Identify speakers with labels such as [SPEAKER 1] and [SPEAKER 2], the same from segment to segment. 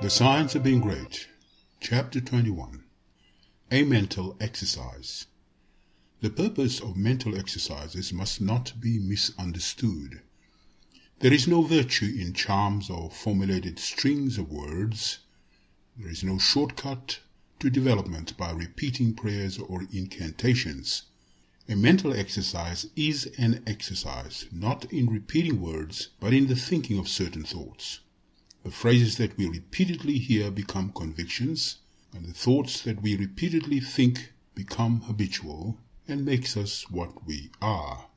[SPEAKER 1] The Science of Being Great, Chapter 21, A Mental Exercise. The purpose of mental exercises must not be misunderstood. There is no virtue in charms or formulated strings of words. There is no shortcut to development by repeating prayers or incantations. A mental exercise is an exercise, not in repeating words, but in the thinking of certain thoughts. The phrases that we repeatedly hear become convictions, and the thoughts that we repeatedly think become habitual and makes us what we are.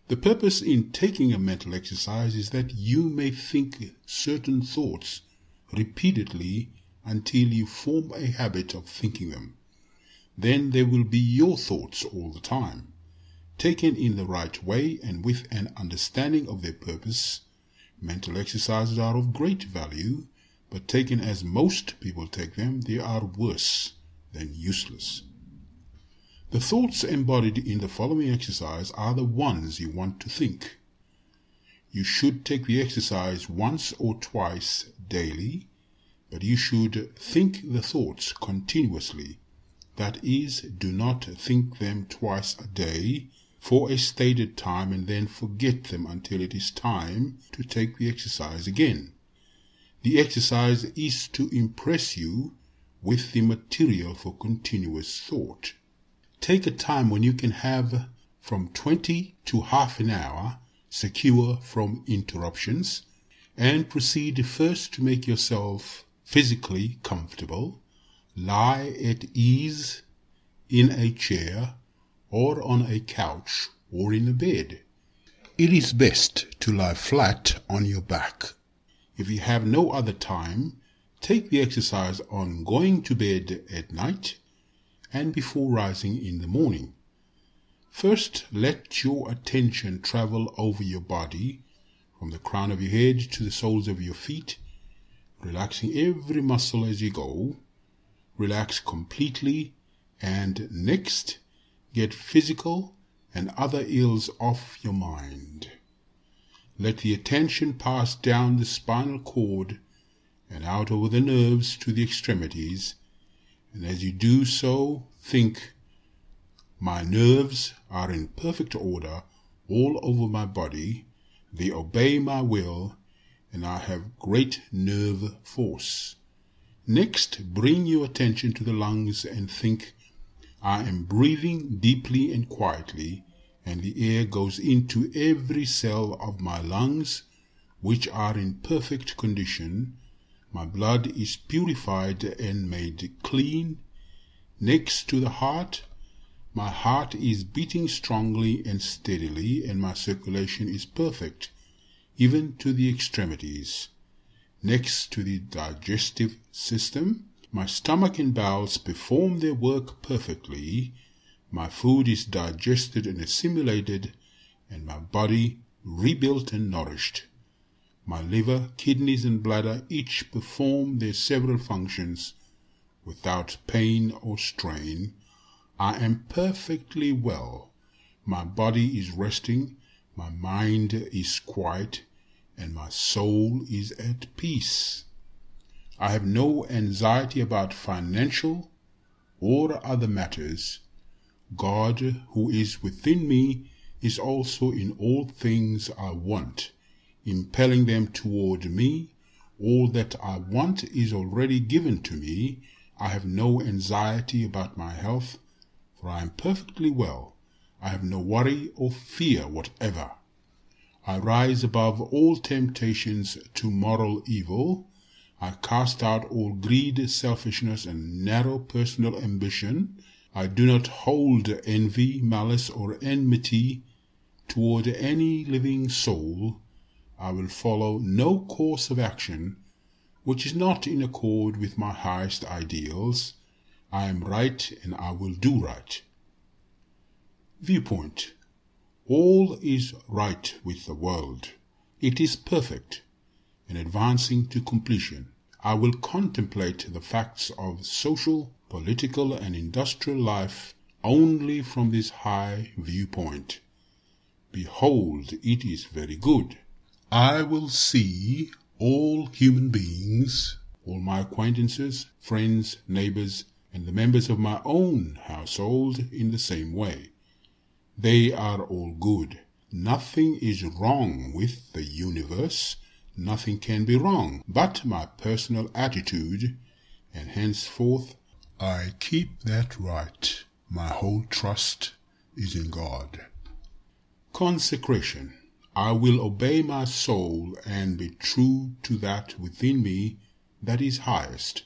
[SPEAKER 1] The purpose in taking a mental exercise is that you may think certain thoughts repeatedly until you form a habit of thinking them. Then they will be your thoughts all the time. Taken in the right way and with an understanding of their purpose, mental exercises are of great value, but taken as most people take them, they are worse than useless. The thoughts embodied in the following exercise are the ones you want to think. You should take the exercise once or twice daily, but you should think the thoughts continuously. That is, do not think them twice a day for a stated time and then forget them until it is time to take the exercise again. The exercise is to impress you with the material for continuous thought. Take a time when you can have from 20 to half an hour secure from interruptions, and proceed first to make yourself physically comfortable. Lie at ease in a chair or on a couch or in a bed. It is best to lie flat on your back. If you have no other time, take the exercise on going to bed at night and before rising in the morning. First, let your attention travel over your body, from the crown of your head to the soles of your feet, relaxing every muscle as you go. Relax completely, and next, get physical and other ills off your mind. Let the attention pass down the spinal cord and out over the nerves to the extremities, and as you do so, think, my nerves are in perfect order all over my body, they obey my will, and I have great nerve force. Next, bring your attention to the lungs and think, I am breathing deeply and quietly, and the air goes into every cell of my lungs, which are in perfect condition. My blood is purified and made clean. Next to the heart, my heart is beating strongly and steadily, and my circulation is perfect, even to the extremities. Next to the digestive system, my stomach and bowels perform their work perfectly. My food is digested and assimilated, and my body rebuilt and nourished. My liver, kidneys, and bladder each perform their several functions without pain or strain. I am perfectly well. My body is resting, my mind is quiet, and my soul is at peace. I have no anxiety about financial or other matters. God, who is within me, is also in all things I want, impelling them toward me. All that I want is already given to me. I have no anxiety about my health, for I am perfectly well. I have no worry or fear whatever. I rise above all temptations to moral evil. I cast out all greed, selfishness, and narrow personal ambition. I do not hold envy, malice, or enmity toward any living soul. I will follow no course of action which is not in accord with my highest ideals. I am right, and I will do right. Viewpoint. All is right with the world. It is perfect and advancing to completion. I will contemplate the facts of social, political, and industrial life only from this high viewpoint. Behold, it is very good. I will see all human beings all my acquaintances, friends, neighbors, and the members of my own household in the same way. They are all good. Nothing is wrong with the universe. Nothing can be wrong but my personal attitude, and henceforth I keep that right. My whole trust is in God. Consecration. I will obey my soul and be true to that within me that is highest.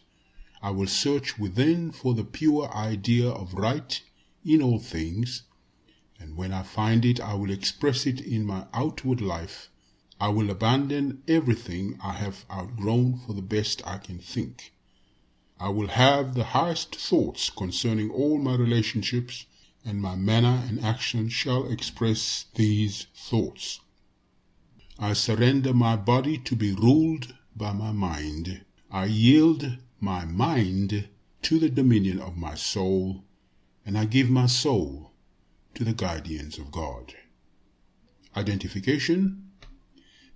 [SPEAKER 1] I will search within for the pure idea of right in all things, and when I find it, I will express it in my outward life. I will abandon everything I have outgrown for the best I can think. I will have the highest thoughts concerning all my relationships, and my manner and action shall express these thoughts. I surrender my body to be ruled by my mind. I yield my mind to the dominion of my soul, and I give my soul to the guidance of God. Identification.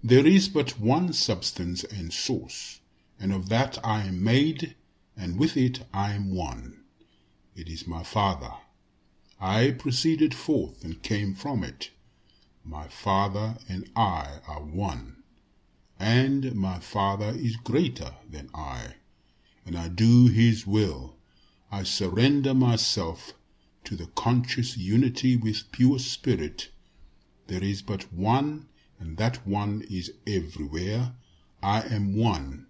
[SPEAKER 1] There is but one substance and source, and of that I am made, and with it I am one. It is my Father. I proceeded forth and came from it. My Father and I are one, and my Father is greater than I, and I do His will. I surrender myself to the conscious unity with pure spirit. There is but one, and that one is everywhere. I am one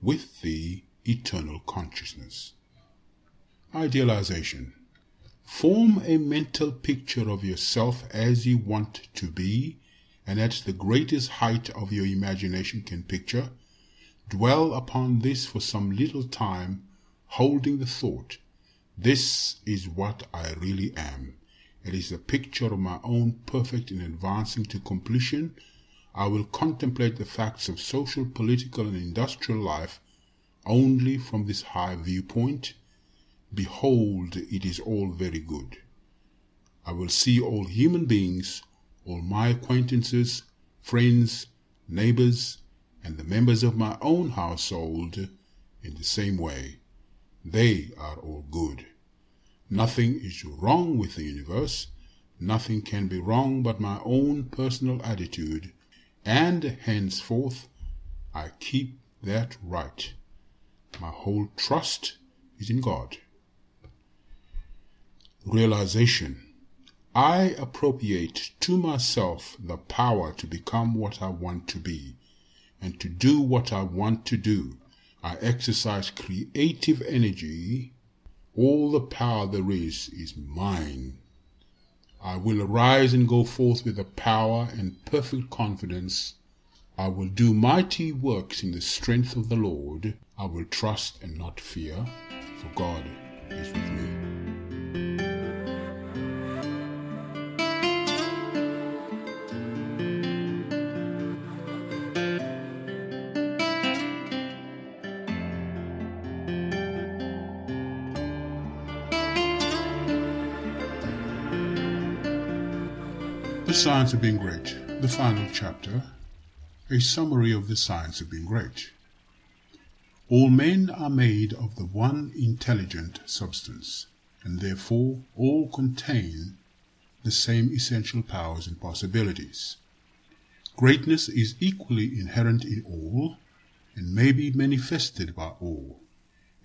[SPEAKER 1] with the eternal consciousness. Idealization. Form a mental picture of yourself as you want to be, and at the greatest height of your imagination can picture. Dwell upon this for some little time, holding the thought, this is what I really am. It is a picture of my own perfect in advancing to completion. I will contemplate the facts of social, political, and industrial life only from this high viewpoint. Behold, it is all very good. I will see all human beings, all my acquaintances, friends, neighbors, and the members of my own household in the same way. They are all good. Nothing is wrong with the universe. Nothing can be wrong but my own personal attitude, and henceforth I keep that right. My whole trust is in God. Realization. I appropriate to myself the power to become what I want to be, and to do what I want to do. I exercise creative energy. All the power there is mine. I will arise and go forth with the power and perfect confidence. I will do mighty works in the strength of the Lord. I will trust and not fear, for God is with me. The Science of Being Great, the final chapter, a summary of the science of being great. All men are made of the one intelligent substance, and therefore all contain the same essential powers and possibilities. Greatness is equally inherent in all, and may be manifested by all.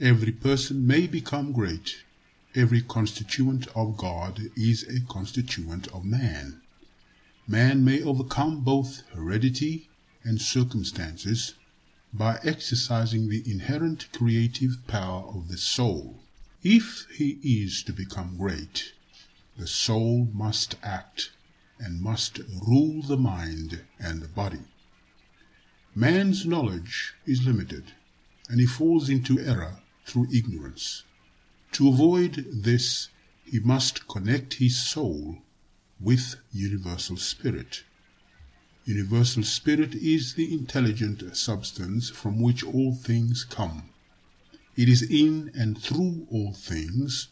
[SPEAKER 1] Every person may become great. Every constituent of God is a constituent of man. Man may overcome both heredity and circumstances by exercising the inherent creative power of the soul. If he is to become great, the soul must act and must rule the mind and the body. Man's knowledge is limited, and he falls into error through ignorance. To avoid this, he must connect his soul with universal spirit. Universal spirit is the intelligent substance from which all things come. It is in and through all things.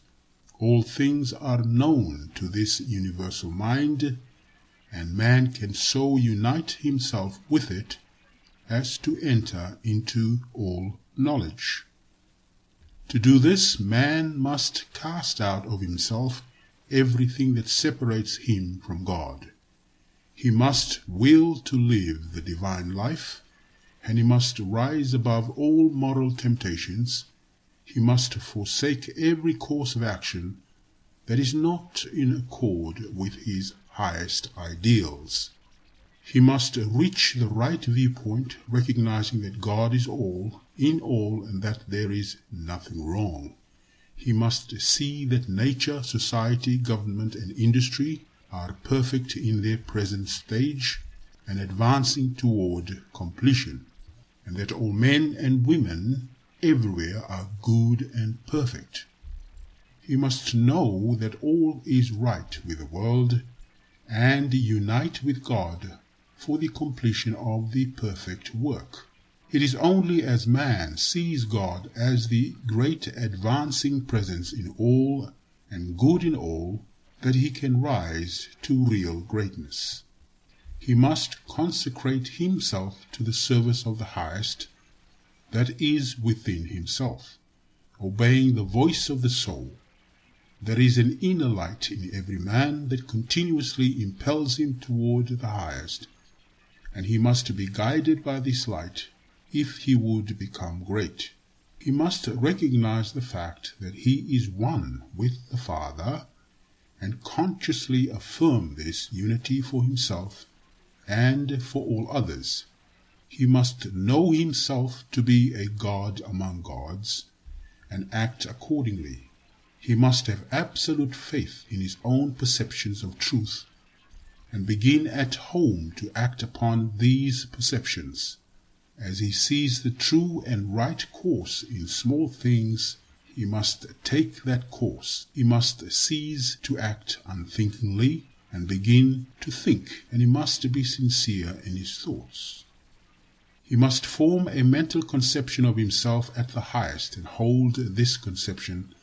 [SPEAKER 1] All things are known to this universal mind, and man can so unite himself with it as to enter into all knowledge. To do this, man must cast out of himself everything that separates him from God. He must will to live the divine life, and he must rise above all moral temptations. He must forsake every course of action that is not in accord with his highest ideals. He must reach the right viewpoint, recognizing that God is all, in all, and that there is nothing wrong. He must see that nature, society, government, and industry are perfect in their present stage and advancing toward completion, and that all men and women everywhere are good and perfect. He must know that all is right with the world and unite with God for the completion of the perfect work. It is only as man sees God as the great advancing presence in all and good in all that he can rise to real greatness. He must consecrate himself to the service of the highest that is within himself, obeying the voice of the soul. There is an inner light in every man that continuously impels him toward the highest, and he must be guided by this light if he would become great. He must recognize the fact that he is one with the Father and consciously affirm this unity for himself and for all others. He must know himself to be a God among gods and act accordingly. He must have absolute faith in his own perceptions of truth and begin at home to act upon these perceptions. As he sees the true and right course in small things, he must take that course. He must cease to act unthinkingly and begin to think, and he must be sincere in his thoughts. He must form a mental conception of himself at the highest and hold this conception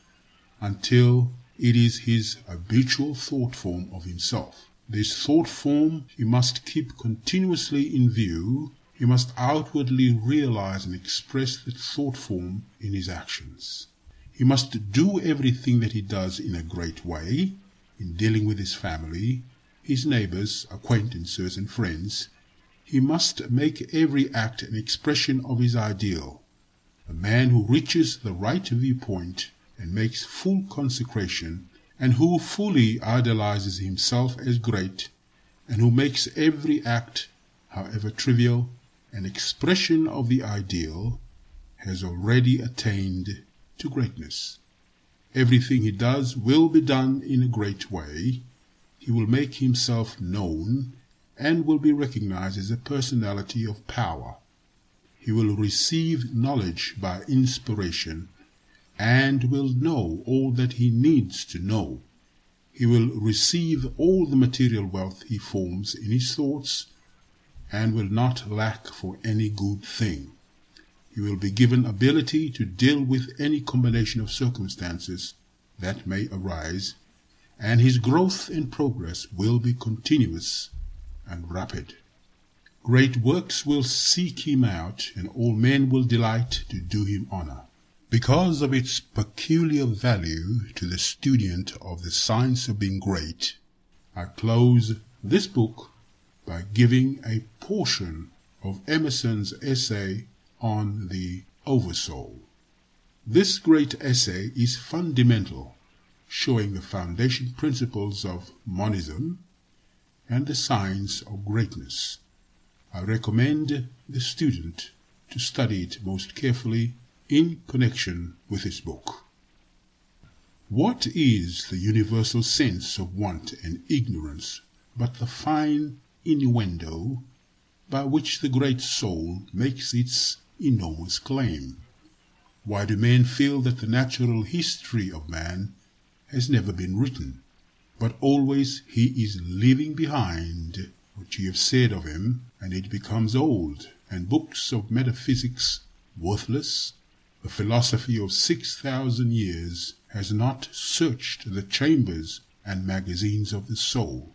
[SPEAKER 1] until it is his habitual thought form of himself. This thought form he must keep continuously in view. He must outwardly realize and express that thought form in his actions. He must do everything that he does in a great way, in dealing with his family, his neighbors, acquaintances, and friends. He must make every act an expression of his ideal. A man who reaches the right viewpoint and makes full consecration, and who fully idolizes himself as great, and who makes every act, however trivial, an expression of the ideal, has already attained to greatness. Everything he does will be done in a great way. He will make himself known and will be recognized as a personality of power. He will receive knowledge by inspiration and will know all that he needs to know. He will receive all the material wealth he forms in his thoughts and will not lack for any good thing. He will be given ability to deal with any combination of circumstances that may arise, and his growth and progress will be continuous and rapid. Great works will seek him out, and all men will delight to do him honor. Because of its peculiar value to the student of the science of being great, I close this book by giving a portion of Emerson's essay on the Oversoul. This great essay is fundamental, showing the foundation principles of monism and the science of greatness. I recommend the student to study it most carefully in connection with this book. What is the universal sense of want and ignorance but the fine innuendo by which the great soul makes its enormous claim? Why do men feel that the natural history of man has never been written, but always he is leaving behind what you have said of him, and it becomes old, and books of metaphysics worthless? The philosophy of 6,000 years has not searched the chambers and magazines of the soul.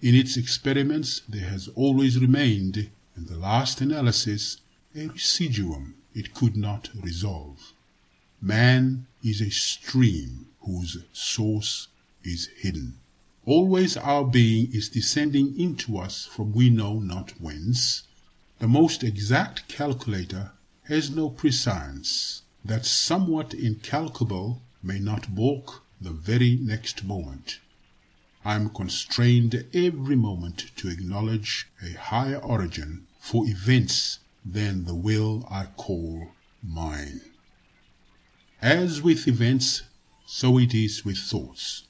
[SPEAKER 1] In its experiments there has always remained, in the last analysis, a residuum, it could not resolve. Man is a stream whose source is hidden. Always our being is descending into us from we know not whence. The most exact calculator has no prescience that somewhat incalculable may not balk the very next moment. I am constrained every moment to acknowledge a higher origin for events than the will I call mine. As with events, so it is with thoughts.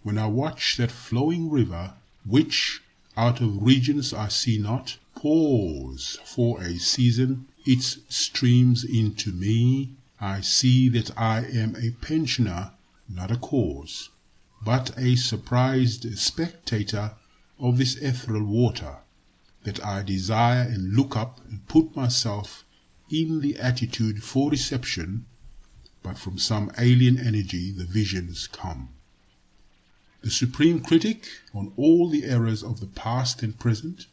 [SPEAKER 1] When I watch that flowing river, which, out of regions I see not, pours for a season its streams into me, I see that I am a pensioner, not a cause, but a surprised spectator of this ethereal water, that I desire and look up and put myself in the attitude for reception, but from some alien energy the visions come. The supreme critic on all the errors of the past and present,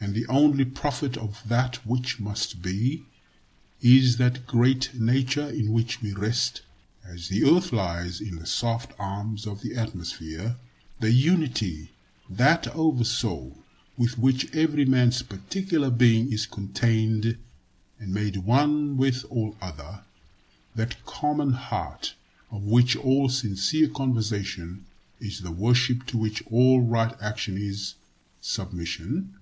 [SPEAKER 1] and the only prophet of that which must be, is that great nature in which we rest, as the earth lies in the soft arms of the atmosphere, the unity, that oversoul, with which every man's particular being is contained and made one with all other, that common heart of which all sincere conversation is the worship, to which all right action is submission,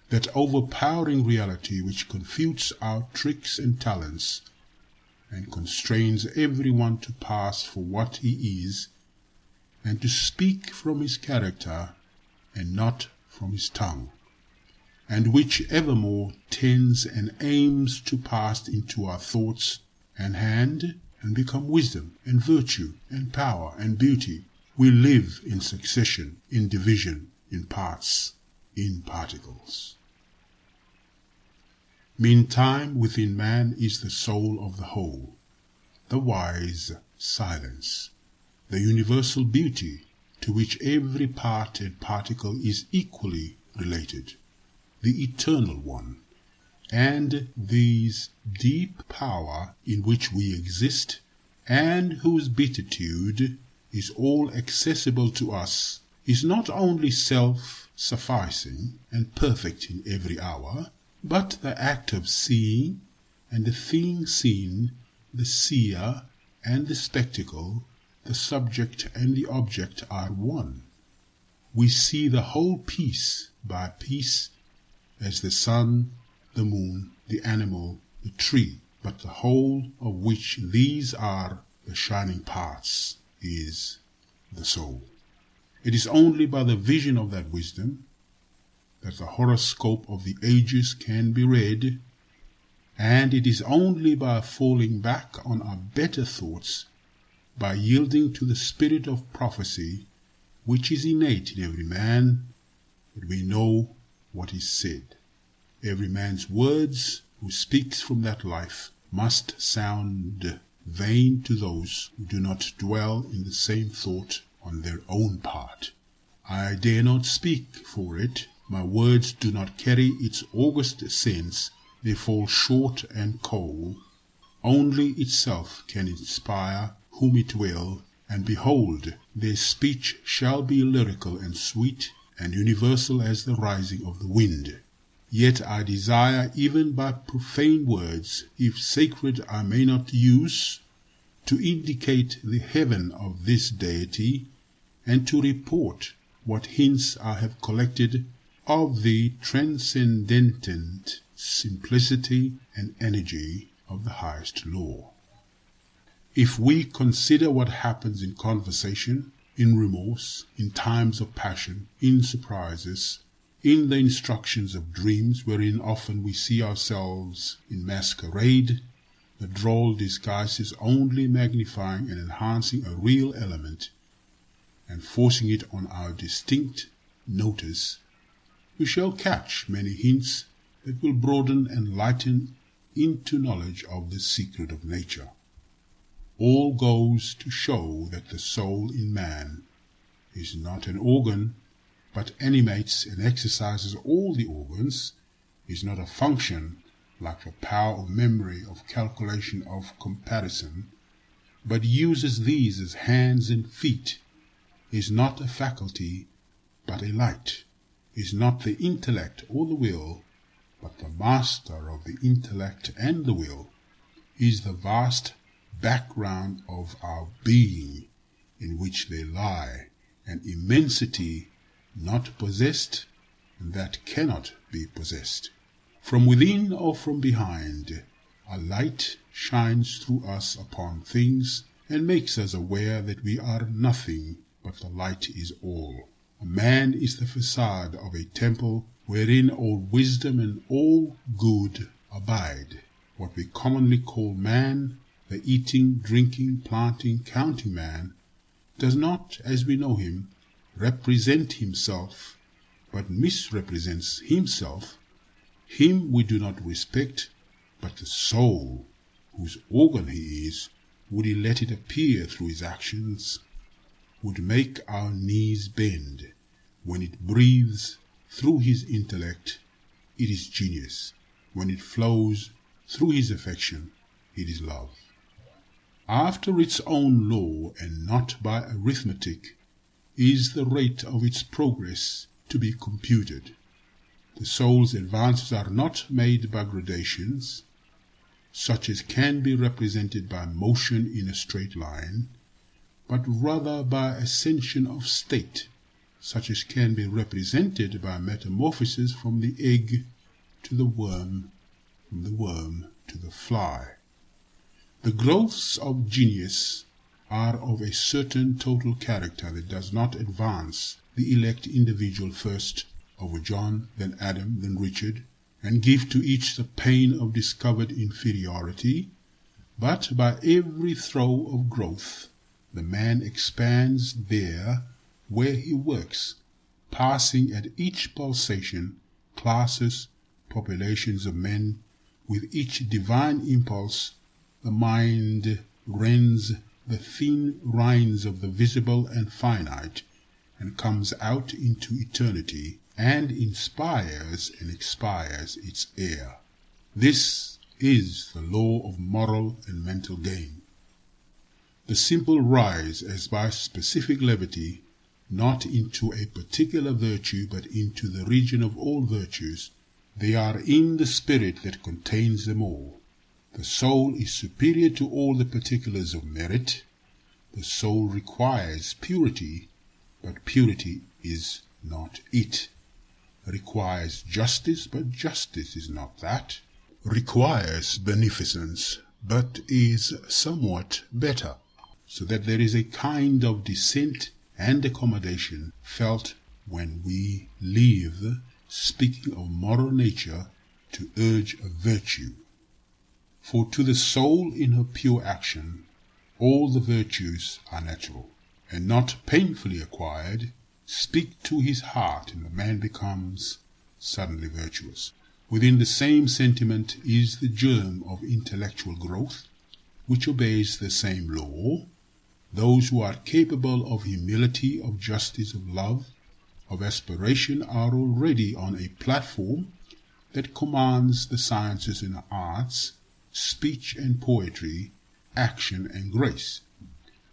[SPEAKER 1] that overpowering reality which confutes our tricks and talents and constrains everyone to pass for what he is and to speak from his character and not from his tongue, and which evermore tends and aims to pass into our thoughts and hand and become wisdom and virtue and power and beauty. We live in succession, in division, in parts, in particles. Meantime within man is the soul of the whole, the wise silence, the universal beauty to which every part and particle is equally related, the eternal one, and these deep power in which we exist, and whose beatitude is all accessible to us, is not only self-sufficing and perfect in every hour, but the act of seeing, and the thing seen, the seer and the spectacle, the subject and the object are one. We see the whole piece by piece, as the sun, the moon, the animal, the tree, but the whole of which these are the shining parts is the soul. It is only by the vision of that wisdom that the horoscope of the ages can be read, and it is only by falling back on our better thoughts, by yielding to the spirit of prophecy which is innate in every man, that we know what is said. Every man's words who speaks from that life must sound vain to those who do not dwell in the same thought on their own part. I dare not speak for it. My words do not carry its august sense. They fall short and cold. Only itself can inspire whom it will, and behold, their speech shall be lyrical and sweet and universal as the rising of the wind. Yet I desire, even by profane words, if sacred I may not use, to indicate the heaven of this deity, and to report what hints I have collected of the transcendent simplicity and energy of the highest law. If we consider what happens in conversation, in remorse, in times of passion, in surprises, in the instructions of dreams, wherein often we see ourselves in masquerade, the droll disguises only magnifying and enhancing a real element, and forcing it on our distinct notice, we shall catch many hints that will broaden and lighten into knowledge of the secret of nature. All goes to show that the soul in man is not an organ, but animates and exercises all the organs, is not a function, like the power of memory, of calculation, of comparison, but uses these as hands and feet, is not a faculty, but a light, is not the intellect or the will, but the master of the intellect and the will, is the vast background of our being, in which they lie, an immensity not possessed, and that cannot be possessed. From within or from behind, a light shines through us upon things and makes us aware that we are nothing, but the light is all. A man is the facade of a temple wherein all wisdom and all good abide. What we commonly call man, the eating, drinking, planting, counting man, does not, as we know him, represent himself, but misrepresents himself. Him we do not respect, but the soul, whose organ he is, would he let it appear through his actions, would make our knees bend. When it breathes through his intellect, it is genius. When it flows through his affection, it is love. After its own law, and not by arithmetic, is the rate of its progress to be computed. The soul's advances are not made by gradations, such as can be represented by motion in a straight line, but rather by ascension of state, such as can be represented by metamorphosis from the egg to the worm, from the worm to the fly. The growths of genius are of a certain total character that does not advance the elect individual first over John, then Adam, then Richard, and give to each the pain of discovered inferiority, but by every throe of growth the man expands there where he works, passing at each pulsation classes, populations of men. With each divine impulse the mind rends the thin rinds of the visible and finite, and comes out into eternity, and inspires and expires its heir. This is the law of moral and mental gain. The simple rise as by specific levity, not into a particular virtue, but into the region of all virtues. They are in the spirit that contains them all. The soul is superior to all the particulars of merit. The soul requires purity, but purity is not it. Requires justice, but justice is not that. Requires beneficence, but is somewhat better. So that there is a kind of descent and accommodation felt when we leave speaking of moral nature to urge a virtue. For to the soul in her pure action, all the virtues are natural, and not painfully acquired, speak to his heart, and the man becomes suddenly virtuous. Within the same sentiment is the germ of intellectual growth, which obeys the same law. Those who are capable of humility, of justice, of love, of aspiration are already on a platform that commands the sciences and arts, speech and poetry, action and grace.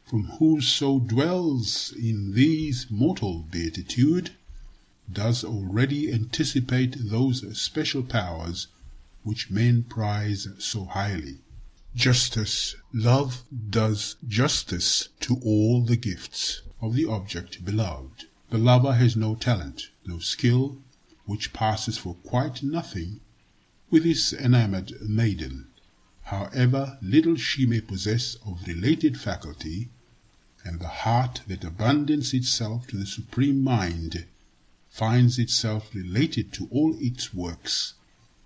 [SPEAKER 1] From whoso dwells in these mortal beatitude does already anticipate those special powers which men prize so highly. Justice. Love does justice to all the gifts of the object beloved. The lover has no talent, no skill, which passes for quite nothing with his enamored maiden, however little she may possess of related faculty, and the heart that abandons itself to the supreme mind finds itself related to all its works,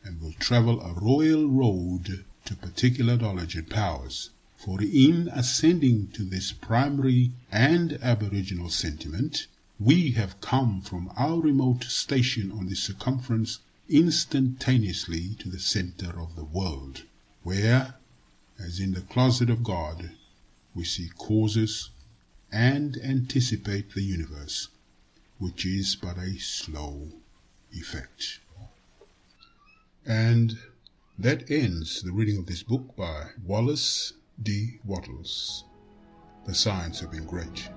[SPEAKER 1] and will travel a royal road to particular knowledge and powers. For in ascending to this primary and aboriginal sentiment, we have come from our remote station on the circumference instantaneously to the center of the world, where, as in the closet of God, we see causes and anticipate the universe, which is but a slow effect. And That ends the reading of this book by Wallace D. Wattles, The Science of Being Great.